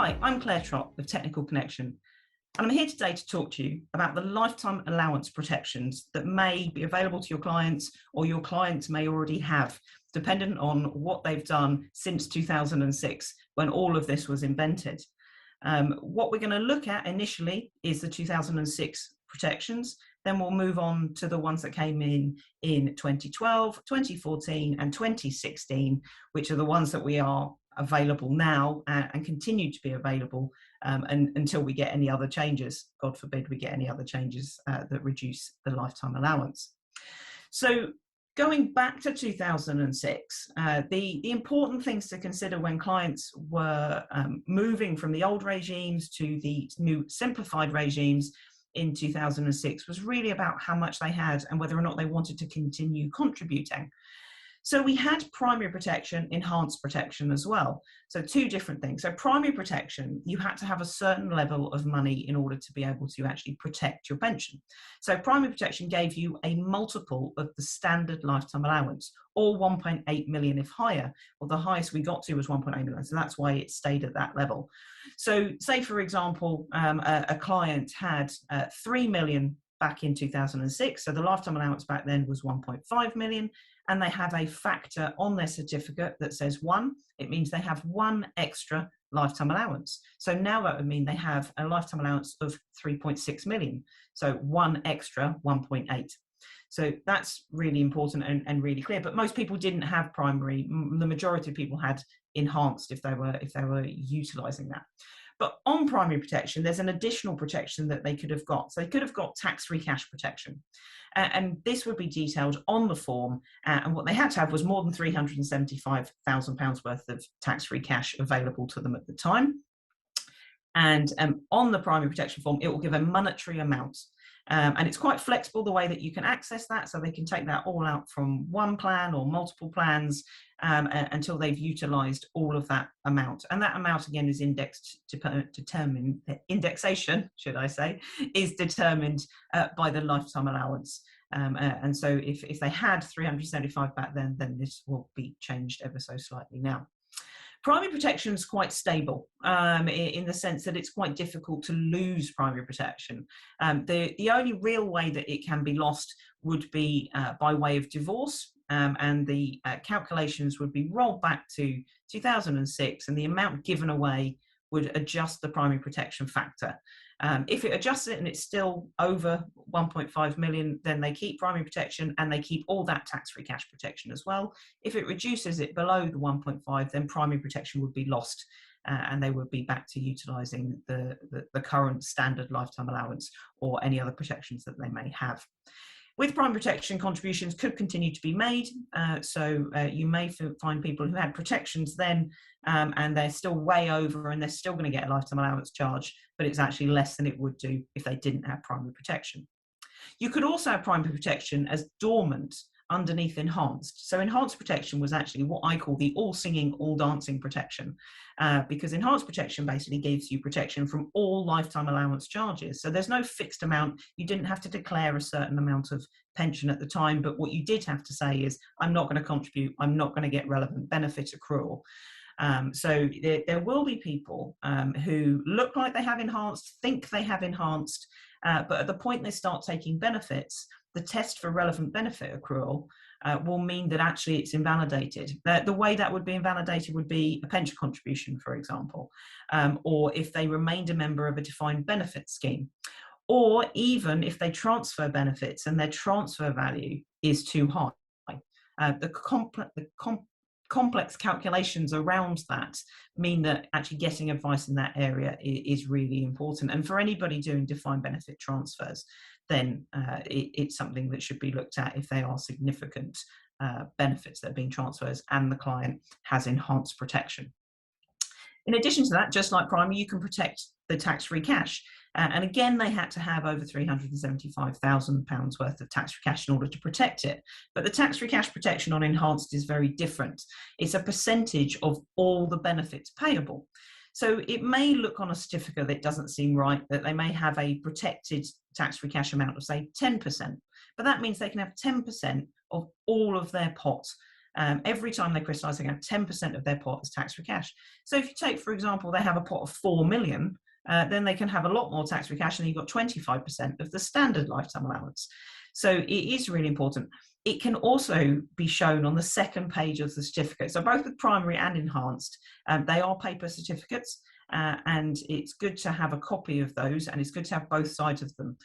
Hi, I'm Claire Trott of Technical Connection, and I'm here today to talk to you about the lifetime allowance protections that may be available to your clients or your clients may already have, dependent on what they've done since 2006 when all of this was invented. What we're going to look at initially is the 2006 protections. Then we'll move on to the ones that came in 2012, 2014 and 2016, which are the ones that we are available now and continue to be available until we get any other changes. God forbid we get any other changes that reduce the lifetime allowance. So going back to 2006, the important things to consider when clients were moving from the old regimes to the new simplified regimes in 2006 was really about how much they had and whether or not they wanted to continue contributing. So we had primary protection, enhanced protection as well. So two different things. So primary protection, you had to have a certain level of money in order to be able to actually protect your pension. So primary protection gave you a multiple of the standard lifetime allowance, or 1.8 million if higher. Well, the highest we got to was 1.8 million. So that's why it stayed at that level. So say, for example, a client had 3 million back in 2006. So the lifetime allowance back then was 1.5 million. And they have a factor on their certificate that says 1. It means they have 1 extra lifetime allowance. So now that would mean they have a lifetime allowance of 3.6 million. So 1 extra 1.8. So that's really important and really clear. But most people didn't have primary. The majority of people had enhanced if they were utilizing that. But on primary protection, there's an additional protection that they could have got. So they could have got tax-free cash protection. And this would be detailed on the form. And what they had to have was more than £375,000 worth of tax-free cash available to them at the time. And on the primary protection form, it will give a monetary amount. And it's quite flexible the way that you can access that. So they can take that all out from one plan or multiple plans until they've utilized all of that amount. And that amount, again, is indexed to determine, indexation, should I say, is determined by the lifetime allowance. And so if they had 375 back then this will be changed ever so slightly now. Primary protection is quite stable in the sense that it's quite difficult to lose primary protection. The only real way that it can be lost would be by way of divorce, and the calculations would be rolled back to 2006, and the amount given away would adjust the primary protection factor. If it adjusts it and it's still over 1.5 million, then they keep primary protection and they keep all that tax-free cash protection as well. If it reduces it below the 1.5, then primary protection would be lost and they would be back to utilising the current standard lifetime allowance or any other protections that they may have. With primary protection, contributions could continue to be made. So you may find people who had protections then and they're still way over and they're still going to get a lifetime allowance charge, but it's actually less than it would do if they didn't have primary protection. You could also have primary protection as dormant underneath enhanced. So enhanced protection was actually what I call the all singing, all dancing protection, because enhanced protection basically gives you protection from all lifetime allowance charges. So there's no fixed amount. You didn't have to declare a certain amount of pension at the time, but what you did have to say is, I'm not going to contribute, I'm not going to get relevant benefit accrual. So there will be people who look like they have enhanced, think they have enhanced, but at the point they start taking benefits, the test for relevant benefit accrual will mean that actually it's invalidated. The way that would be invalidated would be a pension contribution, for example, or if they remained a member of a defined benefit scheme, or even if they transfer benefits and their transfer value is too high. The complex calculations around that mean that actually getting advice in that area is really important. And for anybody doing defined benefit transfers, then it's something that should be looked at if they are significant benefits that are being transferred and the client has enhanced protection. In addition to that, just like primary, you can protect the tax-free cash. And again, they had to have over £375,000 worth of tax-free cash in order to protect it. But the tax-free cash protection on enhanced is very different. It's a percentage of all the benefits payable. So it may look on a certificate that doesn't seem right, that they may have a protected tax-free cash amount of, say, 10%. But that means they can have 10% of all of their pot every time they crystallise, they get 10% of their pot as tax-free cash. So if you take, for example, they have a pot of 4 million, then they can have a lot more tax-free cash, and you've got 25% of the standard lifetime allowance. So it is really important. It can also be shown on the second page of the certificate. So both with primary and enhanced, they are paper certificates, and it's good to have a copy of those, and it's good to have both sides of them,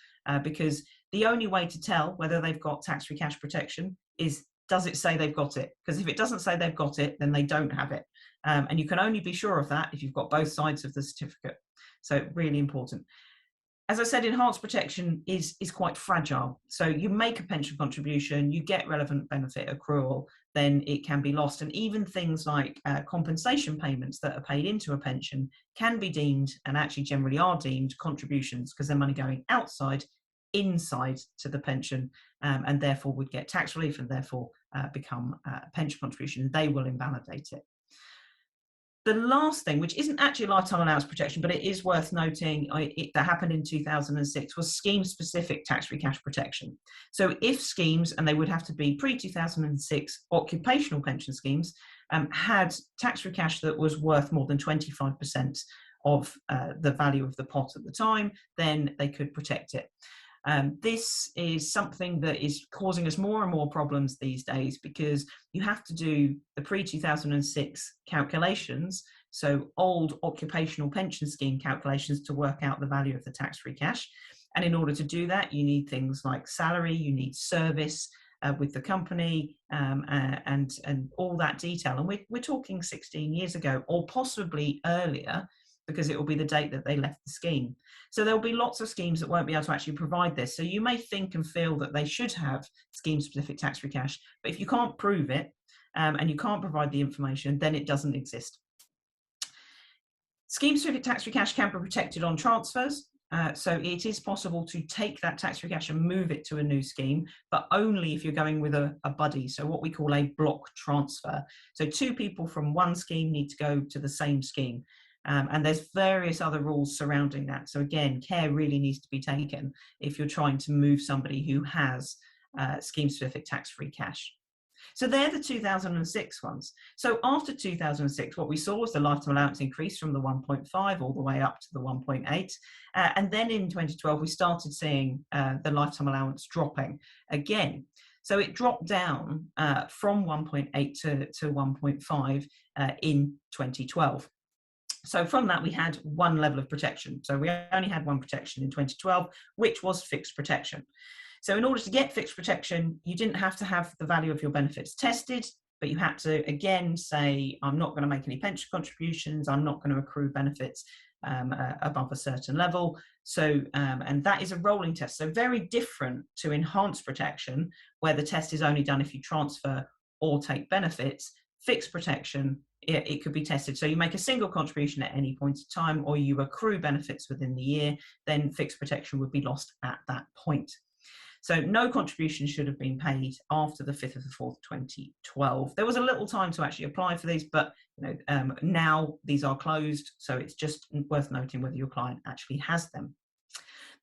because the only way to tell whether they've got tax-free cash protection is, does it say they've got it? Because if it doesn't say they've got it, then they don't have it. And you can only be sure of that if you've got both sides of the certificate. So really important. As I said, enhanced protection is quite fragile. So you make a pension contribution, you get relevant benefit accrual, then it can be lost. And even things like compensation payments that are paid into a pension can be deemed, and actually generally are deemed, contributions, because they're money going inside to the pension, and therefore would get tax relief, and therefore become a pension contribution. They will invalidate it. The last thing, which isn't actually lifetime allowance protection, but it is worth noting, that happened in 2006, was scheme-specific tax-free cash protection. So if schemes, and they would have to be pre-2006 occupational pension schemes, had tax-free cash that was worth more than 25% of the value of the pot at the time, then they could protect it. This is something that is causing us more and more problems these days, because you have to do the pre-2006 calculations, so old occupational pension scheme calculations, to work out the value of the tax-free cash. And in order to do that, you need things like salary, you need service with the company, and all that detail. And we're talking 16 years ago, or possibly earlier, because it will be the date that they left the scheme. So there'll be lots of schemes that won't be able to actually provide this. So you may think and feel that they should have scheme-specific tax-free cash, but if you can't prove it, and you can't provide the information, then it doesn't exist. Scheme-specific tax-free cash can be protected on transfers. So it is possible to take that tax-free cash and move it to a new scheme, but only if you're going with a buddy, so what we call a block transfer. So two people from one scheme need to go to the same scheme. And there's various other rules surrounding that. So again, care really needs to be taken if you're trying to move somebody who has scheme-specific tax-free cash. So they're the 2006 ones. So after 2006, what we saw was the lifetime allowance increase from the 1.5 all the way up to the 1.8. And then in 2012, we started seeing the lifetime allowance dropping again. So it dropped down from 1.8 to 1.5 in 2012. So from that, we had one level of protection. So we only had one protection in 2012, which was fixed protection. So in order to get fixed protection, you didn't have to have the value of your benefits tested, but you had to, again, say, I'm not going to make any pension contributions, I'm not going to accrue benefits above a certain level. So, and that is a rolling test. So very different to enhanced protection, where the test is only done if you transfer or take benefits. Fixed protection, it could be tested. So you make a single contribution at any point in time, or you accrue benefits within the year, then fixed protection would be lost at that point. So no contribution should have been paid after the 5th of the 4th, 2012. There was a little time to actually apply for these, but now these are closed. So it's just worth noting whether your client actually has them.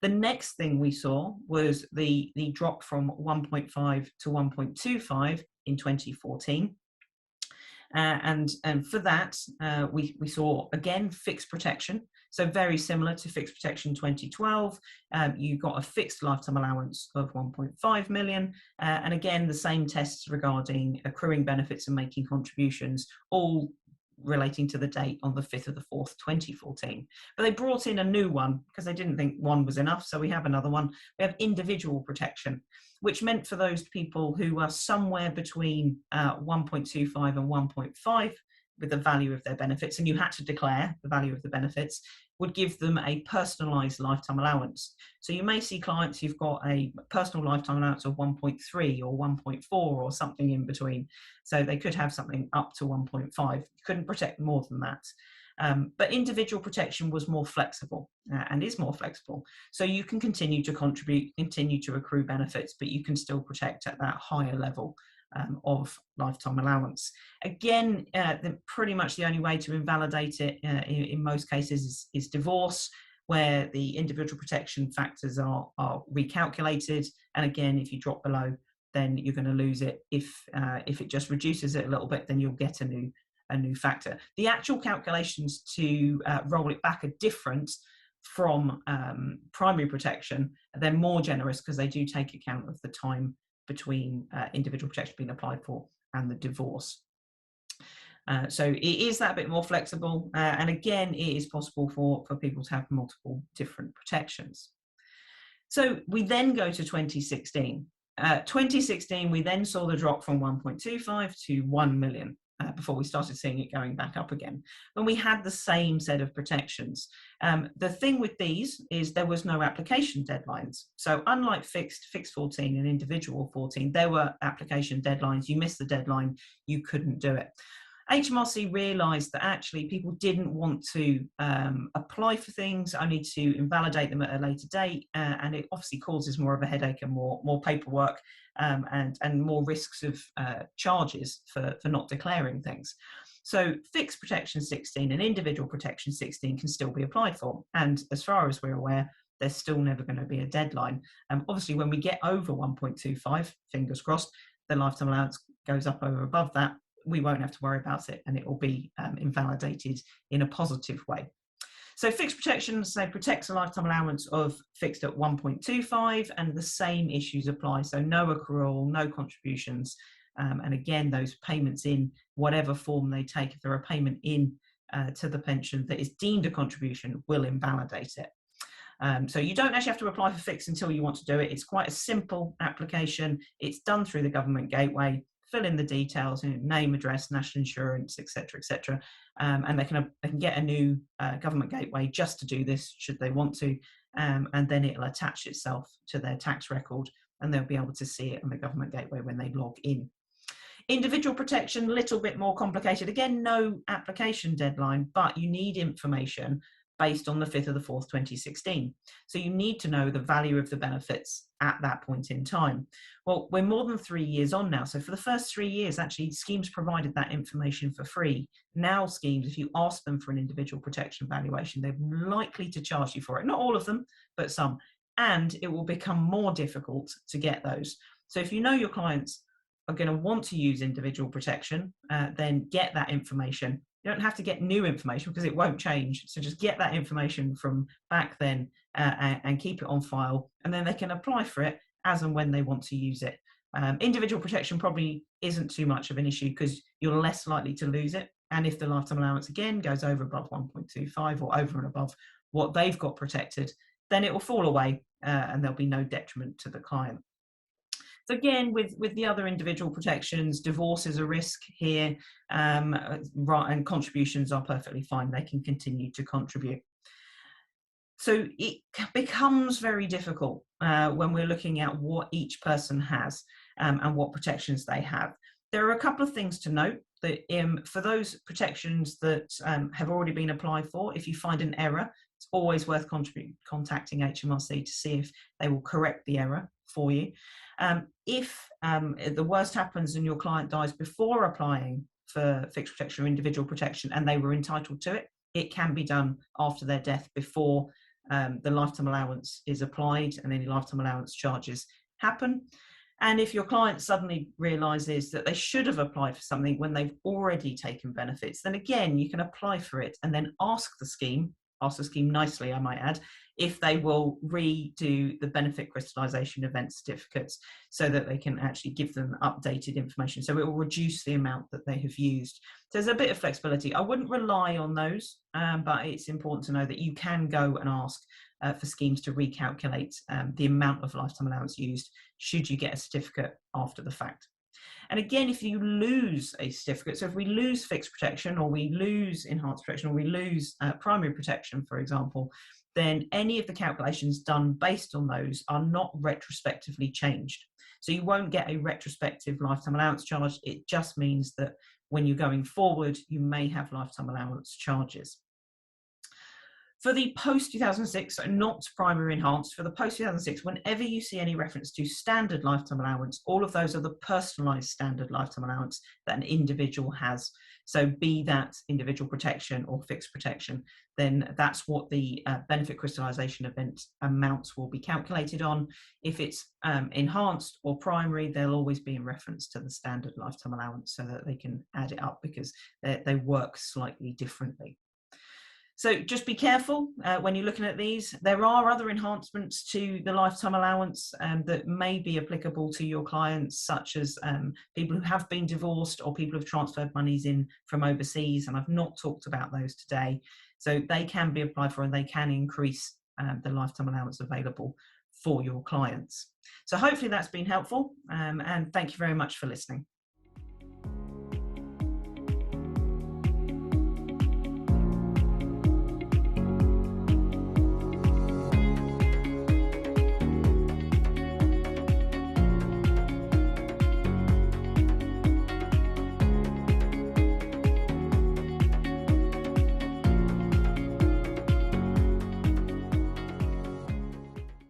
The next thing we saw was the drop from 1.5 to 1.25 in 2014. And for that, we saw, again, fixed protection. So very similar to fixed protection 2012, you got a fixed lifetime allowance of 1.5 million. And again, the same tests regarding accruing benefits and making contributions, all relating to the date on the 5th of the 4th, 2014. But they brought in a new one because they didn't think one was enough. So we have another one. We have individual protection, which meant for those people who are somewhere between 1.25 and 1.5 with the value of their benefits, and you had to declare the value of the benefits, would give them a personalised lifetime allowance. So you may see clients who've got a personal lifetime allowance of 1.3 or 1.4 or something in between. So they could have something up to 1.5. You couldn't protect more than that. But individual protection was more flexible and is more flexible. So you can continue to contribute, continue to accrue benefits, but you can still protect at that higher level of lifetime allowance. Again, pretty much the only way to invalidate it in most cases is divorce, where the individual protection factors are recalculated. And again, if you drop below then you're going to lose it. If it just reduces it a little bit, then you'll get a new factor. The actual calculations to roll it back are different from primary protection. They're more generous because they do take account of the time between individual protection being applied for and the divorce. So it is that bit more flexible, and again, it is possible for people to have multiple different protections. So we then go to 2016. 2016, we then saw the drop from 1.25 to 1 million before we started seeing it going back up again. When we had the same set of protections. The thing with these is there was no application deadlines. So unlike fixed 14 and individual 14, there were application deadlines. You missed the deadline, you couldn't do it. HMRC realised that actually people didn't want to apply for things only to invalidate them at a later date, and it obviously causes more of a headache and more paperwork and more risks of charges for not declaring things. So fixed protection 16 and individual protection 16 can still be applied for, and as far as we're aware, there's still never going to be a deadline. Obviously, when we get over 1.25, fingers crossed, the lifetime allowance goes up over above that, we won't have to worry about it, and it will be invalidated in a positive way. So fixed protection, say, protects a lifetime allowance of fixed at 1.25, and the same issues apply. So no accrual, no contributions, and again, those payments in whatever form they take, if they're a payment in to the pension that is deemed a contribution, will invalidate it. So you don't actually have to apply for fixed until you want to do it. It's quite a simple application. It's done through the government gateway. Fill in the details, name, address, national insurance, etc., and they can get a new government gateway just to do this, should they want to, and then it'll attach itself to their tax record, and they'll be able to see it on the government gateway when they log in. Individual protection, a little bit more complicated. Again, no application deadline, but you need information based on the 5th of the 4th, 2016. So you need to know the value of the benefits at that point in time. Well, we're more than 3 years on now. So for the first 3 years, actually, schemes provided that information for free. Now schemes, if you ask them for an individual protection valuation, they're likely to charge you for it. Not all of them, but some. And it will become more difficult to get those. So if you know your clients are going to want to use individual protection, then get that information. You don't have to get new information because it won't change. So just get that information from back then and keep it on file, and then they can apply for it as and when they want to use it. Individual protection probably isn't too much of an issue because you're less likely to lose it. And if the lifetime allowance again goes over above 1.25 or over and above what they've got protected, then it will fall away and there'll be no detriment to the client. So again, with the other individual protections, divorce is a risk here, and contributions are perfectly fine. They can continue to contribute. So it becomes very difficult when we're looking at what each person has and what protections they have. There are a couple of things to note that for those protections that have already been applied for, if you find an error, it's always worth contacting HMRC to see if they will correct the error for you. If the worst happens and your client dies before applying for fixed protection or individual protection and they were entitled to it, it can be done after their death before the lifetime allowance is applied and any lifetime allowance charges happen. And if your client suddenly realises that they should have applied for something when they've already taken benefits, then again, you can apply for it and then ask the scheme nicely, I might add, if they will redo the benefit crystallisation event certificates so that they can actually give them updated information. So it will reduce the amount that they have used. So there's a bit of flexibility. I wouldn't rely on those, but it's important to know that you can go and ask for schemes to recalculate the amount of lifetime allowance used should you get a certificate after the fact. And again, if you lose a certificate, so if we lose fixed protection or we lose enhanced protection or we lose primary protection, for example, then any of the calculations done based on those are not retrospectively changed. So you won't get a retrospective lifetime allowance charge. It just means that when you're going forward, you may have lifetime allowance charges. For the post 2006, so not primary enhanced, for the post 2006, whenever you see any reference to standard lifetime allowance, all of those are the personalised standard lifetime allowance that an individual has. So be that individual protection or fixed protection, then that's what the benefit crystallisation event amounts will be calculated on. If it's enhanced or primary, they'll always be in reference to the standard lifetime allowance so that they can add it up, because they work slightly differently. So just be careful when you're looking at these. There are other enhancements to the lifetime allowance that may be applicable to your clients, such as people who have been divorced or people who have transferred monies in from overseas, and I've not talked about those today. So they can be applied for and they can increase the lifetime allowance available for your clients. So hopefully that's been helpful, and thank you very much for listening.